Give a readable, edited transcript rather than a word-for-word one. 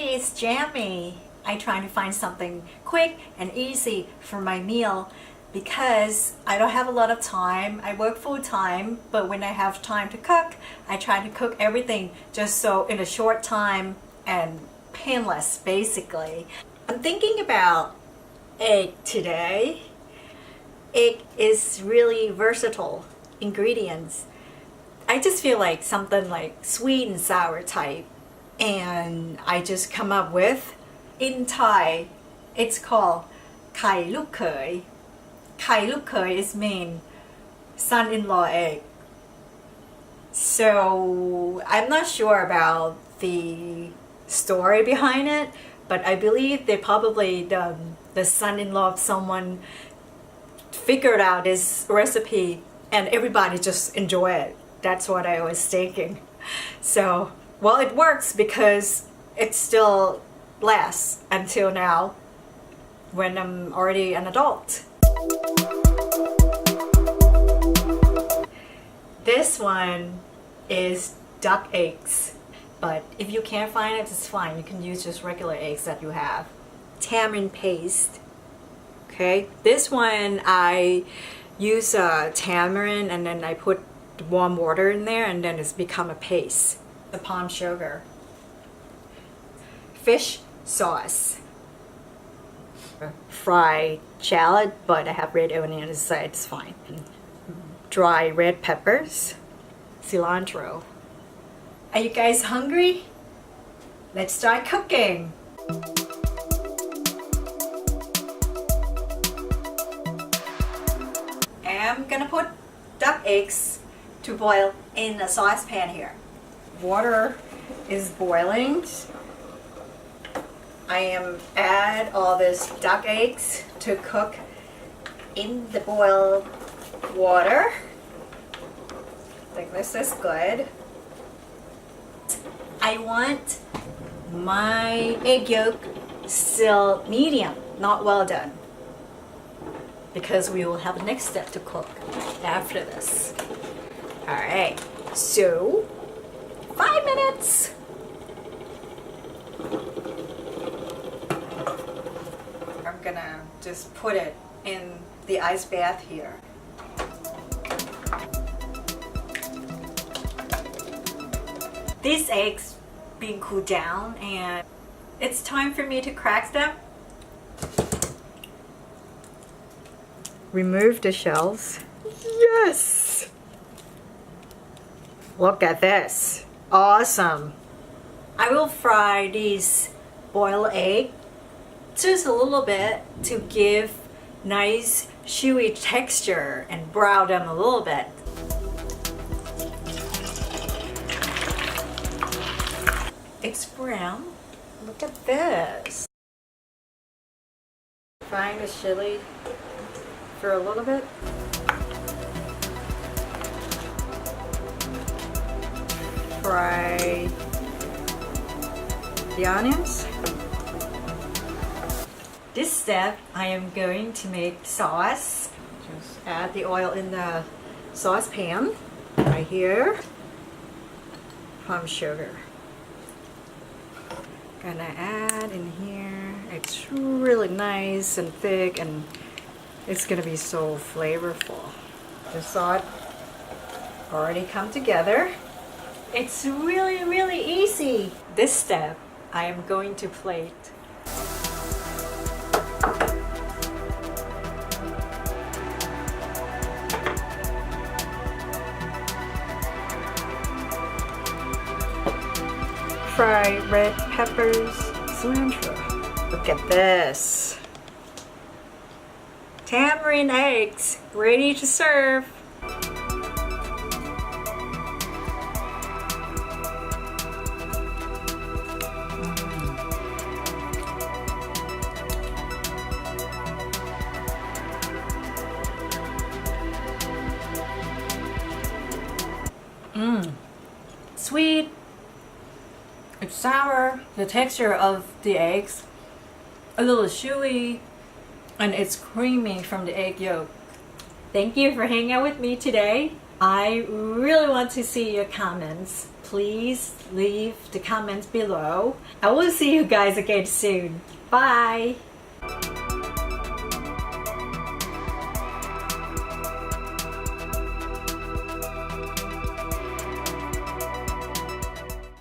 it's Jammy. I try to find something quick and easy for my meal because I don't have a lot of time. I work full time, but when I have time to cook, I try to cook everything just so in a short time and painless basically. I'm thinking about egg today. Egg is really versatile ingredients. I just feel like something like sweet and sour type, and I just come up with, in Thai it's called ไข่ลูกเขย ไข่ลูกเขย is mean son-in-law egg. So I'm not sure about the story behind it, but I believe they probably the son-in-law of someone figured out this recipe and everybody just enjoy it. That's what I was thinking. So, well, it works because it still lasts until now when I'm already an adult. This one is duck eggs, but if you can't find it, it's fine. You can use just regular eggs that you have. Tamarind paste. Okay, this one I use tamarind and then I put warm water in there and then it's become a paste. The palm sugar. Fish sauce. Fried shallot, but I have red onion inside, it's fine. Dry red peppers. Cilantro. Are you guys hungry? Let's start cooking. I'm gonna put duck eggs to boil in a saucepan here. Water is boiling. I am add all this duck eggs to cook in the boiled water. I think this is good. I want my egg yolk still medium, not well done, because we will have the next step to cook after this. Alright, so 5 minutes. I'm gonna just put it in the ice bath here. These eggs being cooled down and it's time for me to crack them. Remove the shells. Yes! Look at this. Awesome. I will fry these boiled egg just a little bit to give nice chewy texture and brown them a little bit. It's brown. Look at this. Frying the chili for a little bit. Fry the onions. This step I am going to make sauce. Just add the oil in the saucepan right here. Palm sugar. Gonna add in here. It's really nice and thick and it's gonna be so flavorful. The sauce already come together. It's really easy. This step I am going to plate. Fry red peppers, cilantro. Look at this. Tamarind eggs ready to serve. Sweet. It's sour, the texture of the eggs, a little chewy, and it's creamy from the egg yolk. Thank you for hanging out with me today. I really want to see your comments. please leave the comments below. I will see you guys again soon. Bye.